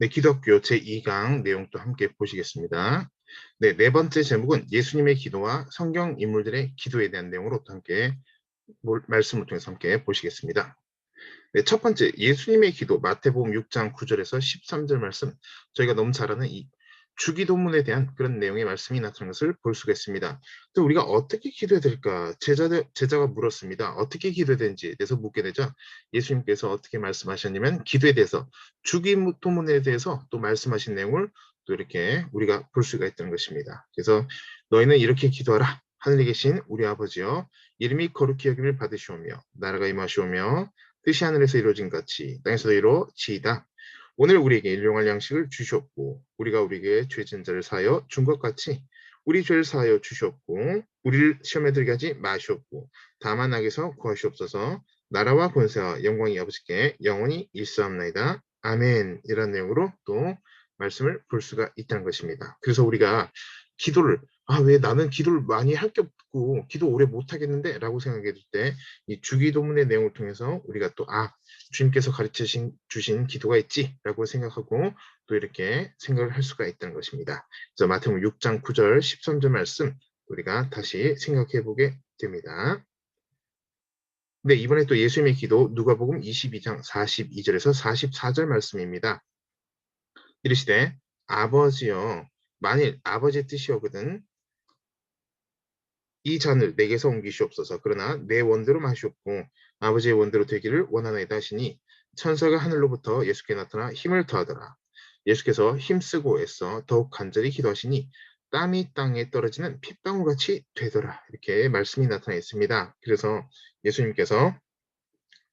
네, 기독교 제2강 내용도 함께 보시겠습니다. 네, 네 번째 제목은 예수님의 기도와 성경 인물들의 기도에 대한 내용으로 또 함께 말씀을 통해서 함께 보시겠습니다. 네, 첫 번째 예수님의 기도 마태복음 6장 9절에서 13절 말씀, 저희가 너무 잘 아는 이 주기도문에 대한 그런 내용의 말씀이 나타난 것을 볼 수가 있습니다. 또 우리가 어떻게 기도해야 될까? 제자가 물었습니다. 어떻게 기도해야 되는지에 대해서 묻게 되자 예수님께서 어떻게 말씀하셨냐면 기도에 대해서 주기도문에 대해서 또 말씀하신 내용을 또 이렇게 우리가 볼 수가 있다는 것입니다. 그래서 너희는 이렇게 기도하라. 하늘에 계신 우리 아버지여, 이름이 거룩히 여김을 받으시오며 나라가 임하시오며 뜻이 하늘에서 이루어진 같이 땅에서도 이루어지이다. 오늘 우리에게 일용할 양식을 주셨고 우리가 우리에게 죄진 자를 사하여 준 것 같이 우리 죄를 사하여 주셨고 우리를 시험에 들게 하지 마시옵고 다만 악에서 구하시옵소서. 나라와 권세와 영광이 아버지께 영원히 일사옵나이다. 아멘. 이런 내용으로 또 말씀을 볼 수가 있다는 것입니다. 그래서 우리가 기도를 왜 나는 기도를 많이 할 게 없고 기도 오래 못 하겠는데 라고 생각해 줄 때 이 주기도문의 내용을 통해서 우리가 또 주님께서 가르쳐 주신 기도가 있지라고 생각하고 또 이렇게 생각을 할 수가 있다는 것입니다. 그래서 마태복음 6장 9절 13절 말씀 우리가 다시 생각해 보게 됩니다. 네, 이번에 또 예수님의 기도 누가복음 22장 42절에서 44절 말씀입니다. 이르시되 아버지여, 만일 아버지의 뜻이오거든 이 잔을 내게서 옮기시옵소서. 그러나 내 원대로 마시옵고 아버지의 원대로 되기를 원하나이다 하시니 천사가 하늘로부터 예수께 나타나 힘을 더하더라. 예수께서 힘쓰고 애써 더욱 간절히 기도하시니 땀이 땅에 떨어지는 핏방울같이 되더라. 이렇게 말씀이 나타나 있습니다. 그래서 예수님께서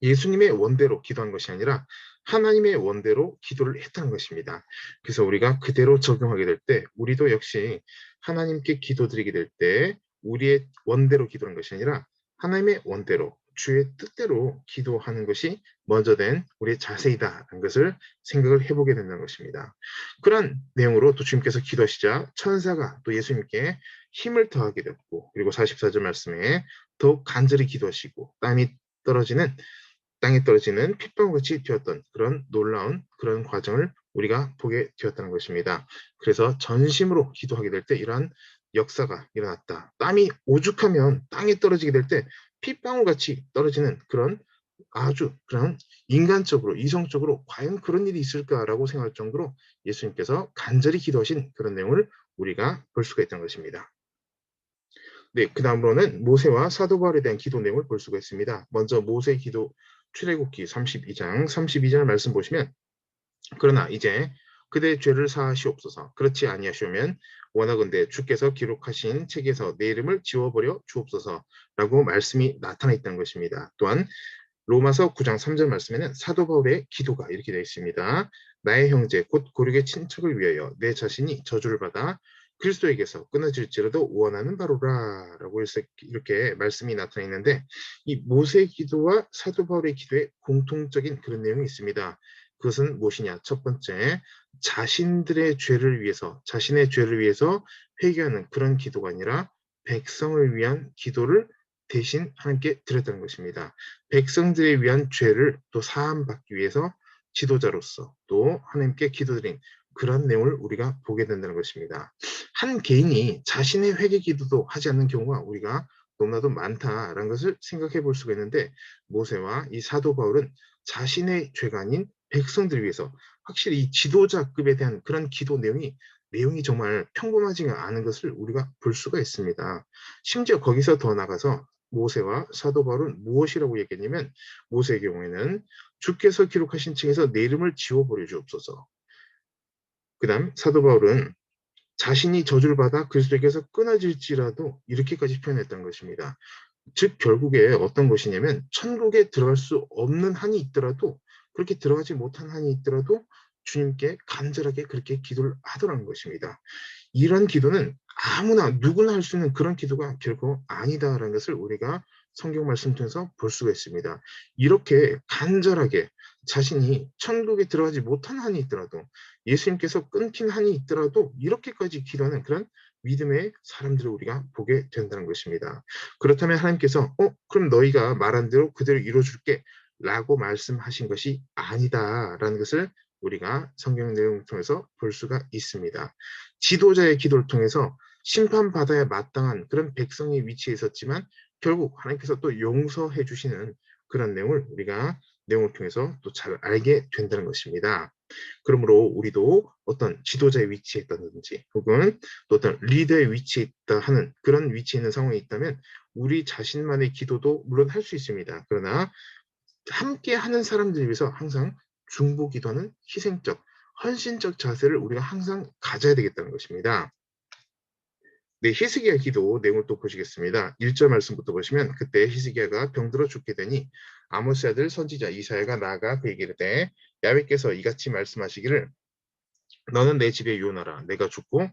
예수님의 원대로 기도한 것이 아니라 하나님의 원대로 기도를 했다는 것입니다. 그래서 우리가 그대로 적용하게 될 때 우리도 역시 하나님께 기도드리게 될 때 우리의 원대로 기도하는 것이 아니라 하나님의 원대로 주의 뜻대로 기도하는 것이 먼저 된 우리의 자세이다라는 것을 생각을 해보게 된다는 것입니다. 그런 내용으로 또 주님께서 기도하시자 천사가 또 예수님께 힘을 더하게 됐고 그리고 44절 말씀에 더욱 간절히 기도하시고 땅에 떨어지는 핏방울같이 되었던 그런 놀라운 그런 과정을 우리가 보게 되었다는 것입니다. 그래서 전심으로 기도하게 될 때 이러한 역사가 일어났다. 땀이 오죽하면 땅에 떨어지게 될 때 핏방울같이 떨어지는 그런 아주 그런 인간적으로 이성적으로 과연 그런 일이 있을까라고 생각할 정도로 예수님께서 간절히 기도하신 그런 내용을 우리가 볼 수가 있다는 것입니다. 네, 그 다음으로는 모세와 사도 바울에 대한 기도 내용을 볼 수가 있습니다. 먼저 모세의 기도 출애굽기 32장 32절 말씀 보시면 그러나 이제 그대의 죄를 사하시옵소서. 그렇지 아니하시오면 원하건대 주께서 기록하신 책에서 내 이름을 지워버려 주옵소서라고 말씀이 나타나 있다는 것입니다. 또한 로마서 9장 3절 말씀에는 사도 바울의 기도가 이렇게 되어 있습니다. 나의 형제 곧 고륙의 친척을 위하여 내 자신이 저주를 받아 그리스도에게서 끊어질지라도 원하는 바로라 라고 이렇게 말씀이 나타나 있는데 이 모세의 기도와 사도 바울의 기도에 공통적인 그런 내용이 있습니다. 그것은 무엇이냐? 첫 번째, 자신의 죄를 위해서 회개하는 그런 기도가 아니라 백성을 위한 기도를 대신 하나님께 드렸다는 것입니다. 백성들에 위한 죄를 또 사함받기 위해서 지도자로서 또 하나님께 기도드린 그런 내용을 우리가 보게 된다는 것입니다. 한 개인이 자신의 회개 기도도 하지 않는 경우가 우리가 너무나도 많다라는 것을 생각해 볼 수가 있는데 모세와 이 사도 바울은 자신의 죄가 아닌 백성들을 위해서 확실히 이 지도자급에 대한 그런 기도 내용이 정말 평범하지가 않은 것을 우리가 볼 수가 있습니다. 심지어 거기서 더 나가서 모세와 사도 바울은 무엇이라고 얘기했냐면 모세의 경우에는 주께서 기록하신 책에서 내 이름을 지워버려 주옵소서. 그 다음 사도 바울은 자신이 저주를 받아 그리스도에게서 끊어질지라도 이렇게까지 표현했던 것입니다. 즉 결국에 어떤 것이냐면 천국에 들어갈 수 없는 한이 있더라도 그렇게 들어가지 못한 한이 있더라도 주님께 간절하게 그렇게 기도를 하더라는 것입니다. 이런 기도는 아무나 누구나 할 수 있는 그런 기도가 결코 아니다라는 것을 우리가 성경 말씀 통해서 볼 수가 있습니다. 이렇게 간절하게 자신이 천국에 들어가지 못한 한이 있더라도 예수님께서 끊긴 한이 있더라도 이렇게까지 기도하는 그런 믿음의 사람들을 우리가 보게 된다는 것입니다. 그렇다면 하나님께서 그럼 너희가 말한 대로 그대로 이루어줄게 라고 말씀하신 것이 아니다라는 것을 우리가 성경 내용을 통해서 볼 수가 있습니다. 지도자의 기도를 통해서 심판받아야 마땅한 그런 백성의 위치에 있었지만 결국 하나님께서 또 용서해 주시는 그런 내용을 우리가 내용을 통해서 또 잘 알게 된다는 것입니다. 그러므로 우리도 어떤 지도자의 위치에 있다든지 혹은 또 어떤 리더의 위치에 있다 하는 그런 위치에 있는 상황이 있다면 우리 자신만의 기도도 물론 할 수 있습니다. 그러나 함께 하는 사람들을 위해서 항상 중보기도하는 희생적, 헌신적 자세를 우리가 항상 가져야 되겠다는 것입니다. 네, 히스기야 기도 내용을 또 보시겠습니다. 1절 말씀부터 보시면 그때 히스기야가 병들어 죽게 되니 아모스의 아들 선지자 이사야가 나아가 그에게 이르되 야훼께서 이같이 말씀하시기를 너는 내 집에 유언하라 내가 죽고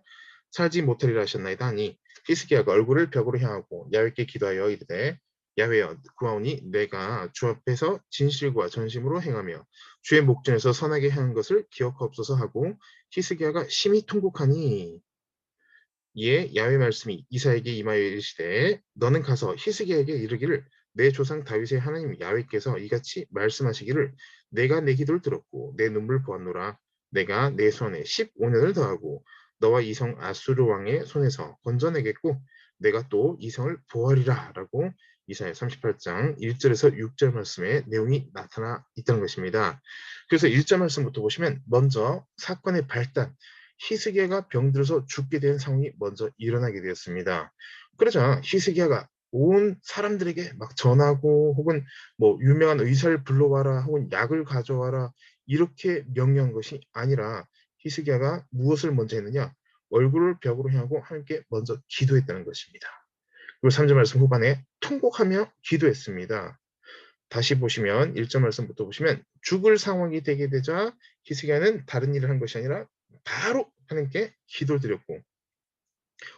살지 못하리라 하셨나이다 하니 히스기야가 얼굴을 벽으로 향하고 야훼께 기도하여 이르되 야훼여 구하오니 내가 주 앞에서 진실과 전심으로 행하며 주의 목전에서 선하게 행한 것을 기억하옵소서 하고 히스기야가 심히 통곡하니 이에 야훼 말씀이 이사에게 임하여 이르시되 너는 가서 히스기야에게 이르기를 내 조상 다윗의 하나님 야훼께서 이같이 말씀하시기를 내가 내 기도를 들었고 내 눈물 보았노라 내가 내 손에 15년을 더하고 너와 이 성 아수르 왕의 손에서 건져내겠고 내가 또 이 성을 보하리라 라고 이사야 38장 1절에서 6절 말씀의 내용이 나타나 있다는 것입니다. 그래서 1절 말씀부터 보시면 먼저 사건의 발단 히스기야가 병들어서 죽게 된 상황이 먼저 일어나게 되었습니다. 그러자 히스기야가 온 사람들에게 막 전하고 혹은 뭐 유명한 의사를 불러와라 혹은 약을 가져와라 이렇게 명령한 것이 아니라 히스기야가 무엇을 먼저 했느냐 얼굴을 벽으로 향하고 하나님께 먼저 기도했다는 것입니다. 그리고 3절 말씀 후반에 통곡하며 기도했습니다. 다시 보시면 1절 말씀부터 보시면 죽을 상황이 되게 되자 히스기야는 다른 일을 한 것이 아니라 바로 하나님께 기도를 드렸고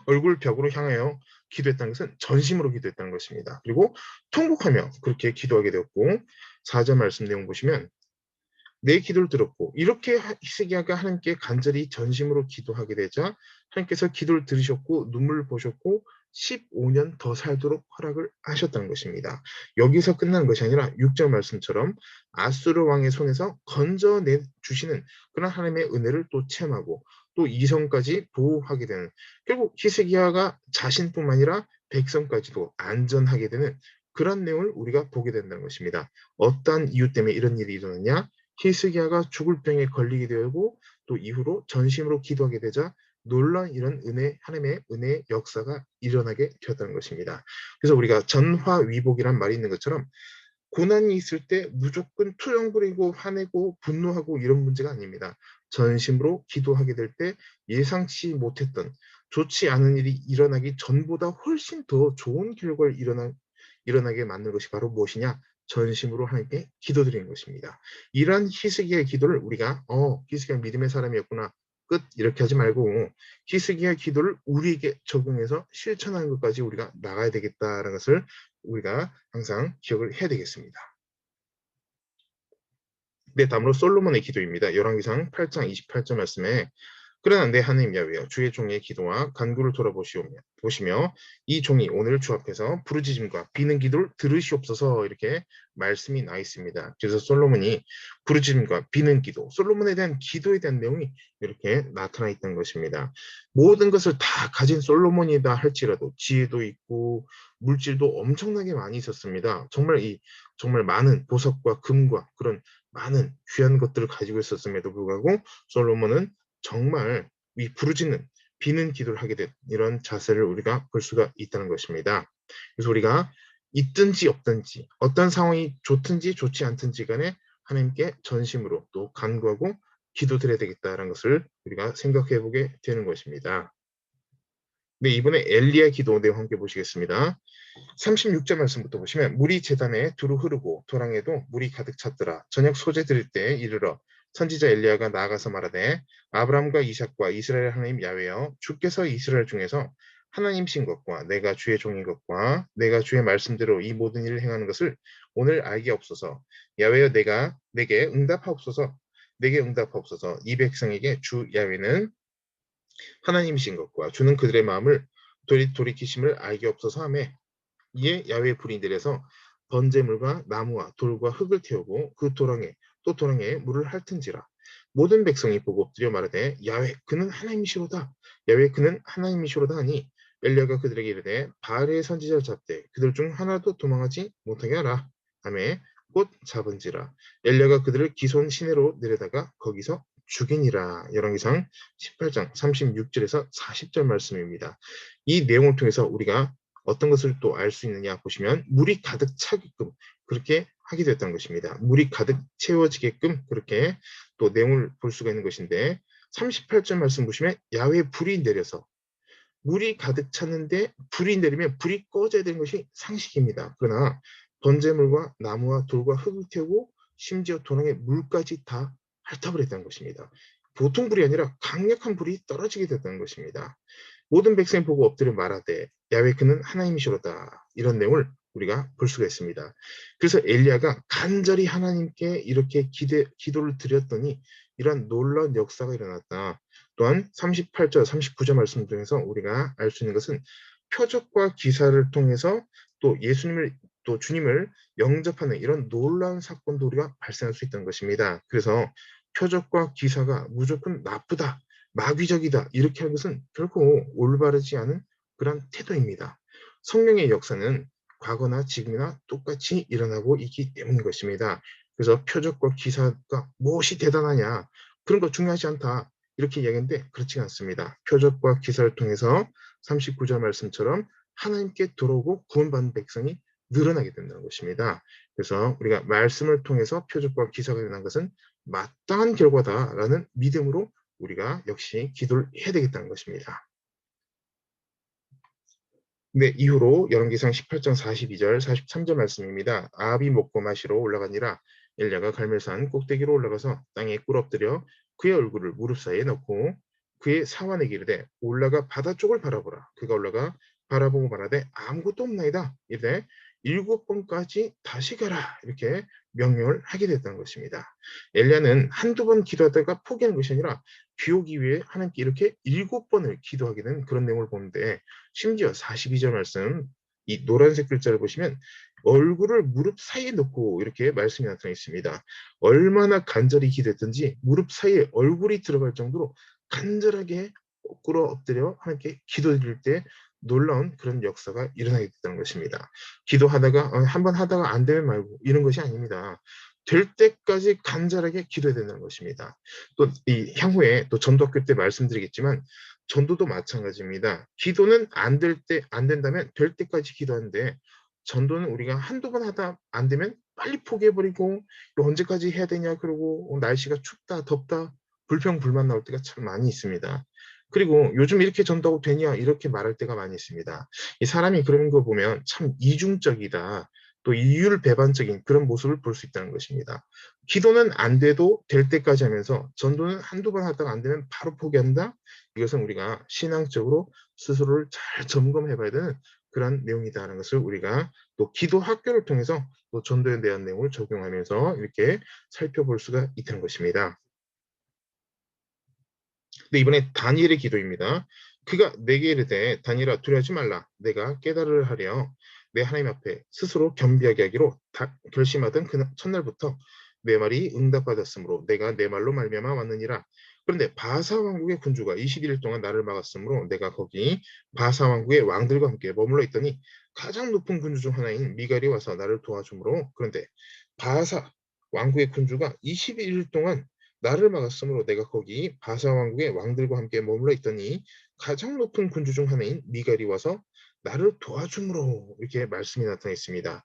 얼굴 벽으로 향하여 기도했다는 것은 전심으로 기도했다는 것입니다. 그리고 통곡하며 그렇게 기도하게 되었고 4절 말씀 내용 보시면 내 기도를 들었고 이렇게 히스기야가 하나님께 간절히 전심으로 기도하게 되자 하나님께서 기도를 들으셨고 눈물을 보셨고 15년 더 살도록 허락을 하셨다는 것입니다. 여기서 끝나는 것이 아니라 6절 말씀처럼 아수르 왕의 손에서 건져내 주시는 그런 하나님의 은혜를 또 체험하고 또 이성까지 보호하게 되는 결국 히스기야가 자신뿐만 아니라 백성까지도 안전하게 되는 그런 내용을 우리가 보게 된다는 것입니다. 어떠한 이유 때문에 이런 일이 일어나냐? 히스기야가 죽을 병에 걸리게 되고 또 이후로 전심으로 기도하게 되자 놀라운 이런 은혜 하나님의 은혜의 역사가 일어나게 되었다는 것입니다. 그래서 우리가 전화위복이란 말이 있는 것처럼 고난이 있을 때 무조건 투정 부리고 화내고 분노하고 이런 문제가 아닙니다. 전심으로 기도하게 될 때 예상치 못했던 좋지 않은 일이 일어나기 전보다 훨씬 더 좋은 결과를 일어나게 만든 것이 바로 무엇이냐? 전심으로 하나님께 기도드리는 것입니다. 이러한 히스기야의 기도를 우리가 히스기야 믿음의 사람이었구나. 끝 이렇게 하지 말고 히스기야 기도를 우리에게 적용해서 실천하는 것까지 우리가 나가야 되겠다라는 것을 우리가 항상 기억을 해야 되겠습니다. 네, 다음으로 솔로몬의 기도입니다. 열왕기상 8장 28절 말씀에 그러나 내 하나님 야훼여 주의 종의 기도와 간구를 보시며 이 종이 오늘 주 앞에서 부르짖음과 비는 기도를 들으시옵소서 이렇게 말씀이 나 있습니다. 그래서 솔로몬이 부르짖음과 비는 기도, 솔로몬에 대한 기도에 대한 내용이 이렇게 나타나 있던 것입니다. 모든 것을 다 가진 솔로몬이다 할지라도 지혜도 있고 물질도 엄청나게 많이 있었습니다. 정말 많은 보석과 금과 그런 많은 귀한 것들을 가지고 있었음에도 불구하고 솔로몬은 정말 이 부르짖는 비는 기도를 하게 된 이런 자세를 우리가 볼 수가 있다는 것입니다. 그래서 우리가 있든지 없든지 어떤 상황이 좋든지 좋지 않든지 간에 하나님께 전심으로 또 간구하고 기도드려야 되겠다는 것을 우리가 생각해 보게 되는 것입니다. 네, 이번에 엘리야 기도 내용 함께 보시겠습니다. 36절 말씀부터 보시면 물이 제단에 두루 흐르고 도랑에도 물이 가득 찼더라. 저녁 소재 드릴 때 이르러 선지자 엘리야가 나아가서 말하되 아브라함과 이삭과 이스라엘 하나님 야훼여 주께서 이스라엘 중에서 하나님신 것과 내가 주의 종인 것과 내가 주의 말씀대로 이 모든 일을 행하는 것을 오늘 알게 없소서. 야훼여 내게 응답하옵소서. 이 백성에게 주 야훼는 하나님이신 것과 주는 그들의 마음을 돌이키심을 알게 없어서 하매 이에 야훼 불이 내려서 번제물과 나무와 돌과 흙을 태우고 그 도랑에 또 도랑에 물을 핥은지라 모든 백성이 보고 엎드려 말하되 야훼 그는 하나님이시로다. 야훼 그는 하나님이시로다 하니 엘리야가 그들에게 이르되 바알의 선지자를 잡되 그들 중 하나도 도망하지 못하게 하라. 하매 곧 잡은지라. 엘리야가 그들을 기손 시내로 내려다가 거기서 죽이니라. 열왕기상 18장 36절에서 40절 말씀입니다. 이 내용을 통해서 우리가 어떤 것을 또 알 수 있느냐 보시면 물이 가득 차게끔 그렇게 하게 되었다는 것입니다. 물이 가득 채워지게끔 그렇게 또 내용을 볼 수가 있는 것인데 38절 말씀 보시면 야외 불이 내려서 물이 가득 찼는데 불이 내리면 불이 꺼져야 되는 것이 상식입니다. 그러나 번제물과 나무와 돌과 흙을 태우고 심지어 도랑에 물까지 다 핥아버렸다는 것입니다. 보통 불이 아니라 강력한 불이 떨어지게 됐다는 것입니다. 모든 백성이 보고 엎드려 말하되 야훼 그는 하나님이시로다. 이런 내용을 우리가 볼 수가 있습니다. 그래서 엘리야가 간절히 하나님께 이렇게 기도를 드렸더니 이런 놀라운 역사가 일어났다. 또한 38절, 39절 말씀 중에서 우리가 알 수 있는 것은 표적과 기사를 통해서 또 예수님을 또 주님을 영접하는 이런 놀라운 사건도 우리가 발생할 수 있다는 것입니다. 그래서 표적과 기사가 무조건 나쁘다, 마귀적이다 이렇게 하는 것은 결코 올바르지 않은 그런 태도입니다. 성령의 역사는 과거나 지금이나 똑같이 일어나고 있기 때문인 것입니다. 그래서 표적과 기사가 무엇이 대단하냐 그런 거 중요하지 않다 이렇게 이야기하는데 그렇지 않습니다. 표적과 기사를 통해서 39절 말씀처럼 하나님께 들어오고 구원받는 백성이 늘어나게 된다는 것입니다. 그래서 우리가 말씀을 통해서 표적과 기사가 일어난 것은 마땅한 결과다라는 믿음으로 우리가 역시 기도를 해야 되겠다는 것입니다. 네, 이후로 열왕기상 18장 42절, 43절 말씀입니다. 아합이 먹고 마시러 올라가니라 엘리야가 갈멜산 꼭대기로 올라가서 땅에 꿇 엎드려 그의 얼굴을 무릎 사이에 넣고 그의 사환에게 이르되 올라가 바다 쪽을 바라보라. 그가 올라가 바라보고 말하되 아무것도 없나이다. 이르되 7번까지 다시 가라. 이렇게 명령을 하게 됐다는 것입니다. 엘리야는 한두 번 기도하다가 포기하는 것이 아니라 비 오기 위해 하나님께 이렇게 7번을 기도하게 된 그런 내용을 보는데 심지어 42절 말씀 이 노란색 글자를 보시면 얼굴을 무릎 사이에 놓고 이렇게 말씀이 나타나 있습니다. 얼마나 간절히 기도했든지 무릎 사이에 얼굴이 들어갈 정도로 간절하게 꿇어 엎드려 하나님께 기도드릴 때 놀라운 그런 역사가 일어나게 됐다는 것입니다. 기도하다가 한번 하다가 안 되면 말고 이런 것이 아닙니다. 될 때까지 간절하게 기도해야 된다는 것입니다. 또 이 향후에 또 전도학교 때 말씀드리겠지만 전도도 마찬가지입니다. 기도는 안 된다면 될 때까지 기도하는데 전도는 우리가 한두 번 하다 안 되면 빨리 포기해버리고 언제까지 해야 되냐 그러고 날씨가 춥다 덥다 불평불만 나올 때가 참 많이 있습니다. 그리고 요즘 이렇게 전도하고 되냐 이렇게 말할 때가 많이 있습니다. 이 사람이 그런 거 보면 참 이중적이다. 또 이율배반적인 그런 모습을 볼 수 있다는 것입니다. 기도는 안 돼도 될 때까지 하면서 전도는 한두 번 하다가 안 되면 바로 포기한다? 이것은 우리가 신앙적으로 스스로를 잘 점검해 봐야 되는 그런 내용이다라는 것을 우리가 또 기도 학교를 통해서 또 전도에 대한 내용을 적용하면서 이렇게 살펴볼 수가 있다는 것입니다. 근데 이번에 다니엘의 기도입니다. 그가 내게 이르되 다니엘아 두려워하지 말라. 내가 깨달으려 하려 내 하나님 앞에 스스로 겸비하게 하기로 결심하던 그 첫날부터 내 말이 응답받았으므로 내가 내 말로 말미암아 왔느니라. 그런데 바사 왕국의 군주가 21일 동안 나를 막았으므로 내가 거기 바사 왕국의 왕들과 함께 머물러 있더니 가장 높은 군주 중 하나인 미갈이 와서 나를 도와주므로 그런데 바사 왕국의 군주가 21일 동안 나를 막았으므로 내가 거기 바사 왕국의 왕들과 함께 머물러 있더니 가장 높은 군주 중 하나인 미갈이 와서 나를 도와줌으로 이렇게 말씀이 나타나 있습니다.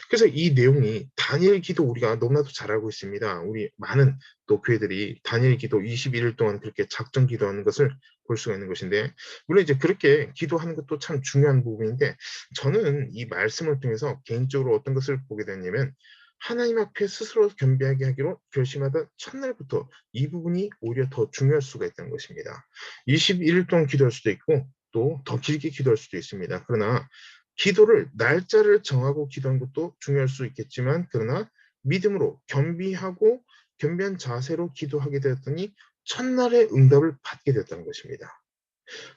그래서 이 내용이 다니엘 기도 우리가 너무나도 잘 알고 있습니다. 우리 많은 또 교회들이 다니엘 기도 21일 동안 그렇게 작정 기도하는 것을 볼 수가 있는 것인데 물론 이제 그렇게 기도하는 것도 참 중요한 부분인데 저는 이 말씀을 통해서 개인적으로 어떤 것을 보게 됐냐면 하나님 앞에 스스로 겸비하게 하기로 결심하던 첫날부터 이 부분이 오히려 더 중요할 수가 있다는 것입니다. 21일 동안 기도할 수도 있고 또 더 길게 기도할 수도 있습니다. 그러나 기도를 날짜를 정하고 기도하는 것도 중요할 수 있겠지만 그러나 믿음으로 겸비하고 겸비한 자세로 기도하게 되었더니 첫날의 응답을 받게 되었다는 것입니다.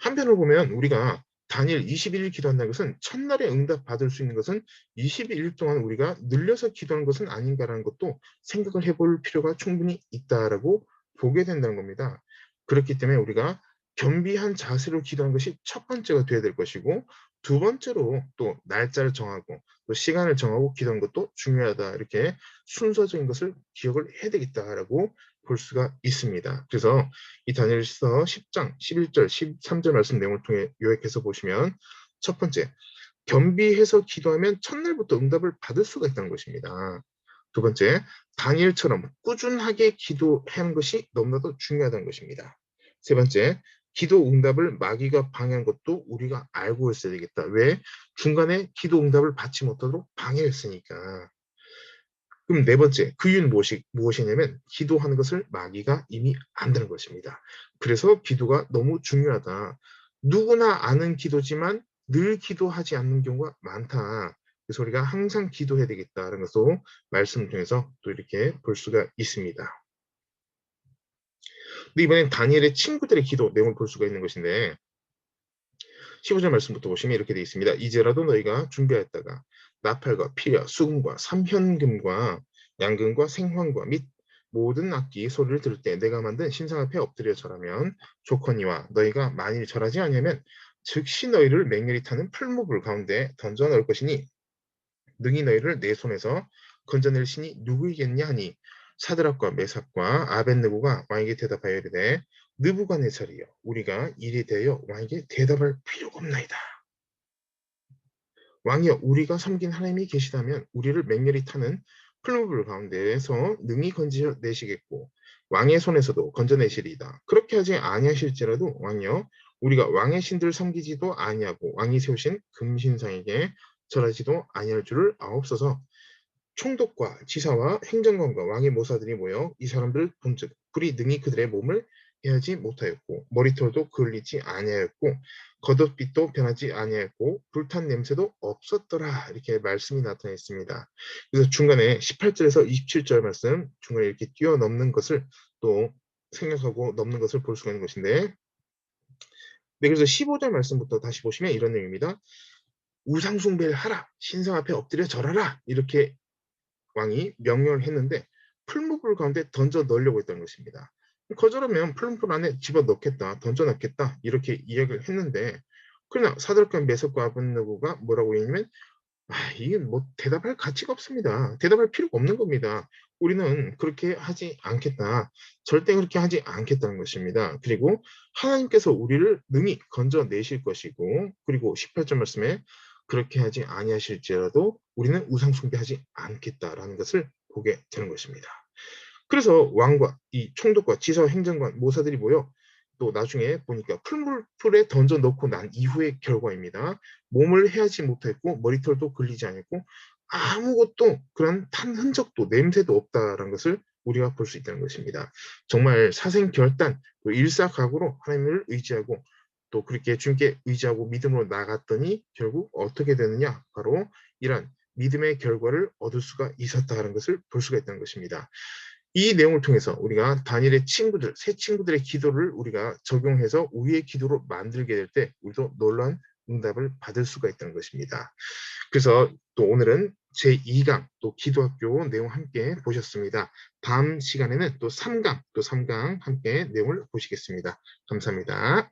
한편으로 보면 우리가 단일 21일 기도한다는 것은 첫날에 응답 받을 수 있는 것은 21일 동안 우리가 늘려서 기도하는 것은 아닌가라는 것도 생각을 해볼 필요가 충분히 있다라고 보게 된다는 겁니다. 그렇기 때문에 우리가 겸비한 자세로 기도하는 것이 첫 번째가 돼야 될 것이고, 두 번째로 또 날짜를 정하고 또 시간을 정하고 기도하는 것도 중요하다. 이렇게 순서적인 것을 기억을 해야 되겠다라고 볼 수가 있습니다. 그래서 이 다니엘서 10장 11절 13절 말씀 내용을 통해 요약해서 보시면, 첫 번째, 겸비해서 기도하면 첫날부터 응답을 받을 수가 있다는 것입니다. 두 번째, 다니엘처럼 꾸준하게 기도하는 것이 너무나도 중요하다는 것입니다. 세 번째, 기도 응답을 마귀가 방해한 것도 우리가 알고 있어야 되겠다. 왜? 중간에 기도 응답을 받지 못하도록 방해했으니까. 그럼 네 번째, 그 이유는 무엇이냐면 기도하는 것을 마귀가 이미 안다는 것입니다. 그래서 기도가 너무 중요하다. 누구나 아는 기도지만 늘 기도하지 않는 경우가 많다. 그래서 우리가 항상 기도해야 되겠다는 것도 말씀을 통해서 또 이렇게 볼 수가 있습니다. 근데 이번엔 다니엘의 친구들의 기도 내용을 볼 수가 있는 것인데, 15절 말씀부터 보시면 이렇게 되어 있습니다. 이제라도 너희가 준비하였다가 나팔과 피려, 수금과 삼현금과 양금과 생황과 및 모든 악기 소리를 들을 때 내가 만든 신상 앞에 엎드려 절하면 좋거니와, 너희가 만일 절하지 아니하면 즉시 너희를 맹렬히 타는 풀무불 가운데 던져 넣을 것이니 능히 너희를 내 손에서 건져낼 신이 누구이겠냐 하니, 사드락과 메삭과 아벳느고가 왕에게 대답하여 이르되 느부갓네살이여, 우리가 일에 대하여 왕에게 대답할 필요가 없나이다. 왕이여, 우리가 섬긴 하나님이 계시다면 우리를 맹렬히 타는 풀무불 가운데에서 능히 건져내시겠고 왕의 손에서도 건져내시리이다. 그렇게 하지 아니하실지라도 왕이여, 우리가 왕의 신들을 섬기지도 아니하고 왕이 세우신 금신상에게 절하지도 아니할 줄을 아옵소서. 총독과 지사와 행정관과 왕의 모사들이 모여 이 사람들을 본즉 불이 능히 그들의 몸을 해하지 못하였고 머리털도 그을리지 아니하였고 겉옷빛도 변하지 아니하였고 불탄 냄새도 없었더라. 이렇게 말씀이 나타나 있습니다. 그래서 중간에 18절에서 27절 말씀 중간에 이렇게 뛰어넘는 것을 또 생각하고 넘는 것을 볼 수가 있는 것인데, 네, 그래서 15절 말씀부터 다시 보시면 이런 내용입니다. 우상 숭배를 하라, 신상 앞에 엎드려 절하라, 이렇게 왕이 명령을 했는데 풀무불 가운데 던져 넣으려고 했던 것입니다. 거절하면 풀무불 안에 집어넣겠다, 던져 넣겠다, 이렇게 이야기를 했는데, 그러나 사드락과 메삭과 아벳느고가 뭐라고 했냐면, 이게 뭐 대답할 가치가 없습니다. 대답할 필요가 없는 겁니다. 우리는 그렇게 하지 않겠다. 절대 그렇게 하지 않겠다는 것입니다. 그리고 하나님께서 우리를 능히 건져내실 것이고, 그리고 18절 말씀에 그렇게 하지 아니하실지라도 우리는 우상 숭배하지 않겠다라는 것을 보게 되는 것입니다. 그래서 왕과 이 총독과 지사, 행정관, 모사들이 모여 또 나중에 보니까 풀에 던져 넣고 난 이후의 결과입니다. 몸을 해하지 못했고 머리털도 걸리지 않았고 아무것도 그런 탄 흔적도 냄새도 없다라는 것을 우리가 볼 수 있다는 것입니다. 정말 사생결단, 또 일사각오로 하나님을 의지하고 또 그렇게 주님께 의지하고 믿음으로 나갔더니 결국 어떻게 되느냐, 바로 이런 믿음의 결과를 얻을 수가 있었다는 것을 볼 수가 있다는 것입니다. 이 내용을 통해서 우리가 다니엘의 친구들, 새 친구들의 기도를 우리가 적용해서 우리의 기도로 만들게 될 때 우리도 놀라운 응답을 받을 수가 있다는 것입니다. 그래서 또 오늘은 제2강 또 기도학교 내용 함께 보셨습니다. 다음 시간에는 또 3강 함께 내용을 보시겠습니다. 감사합니다.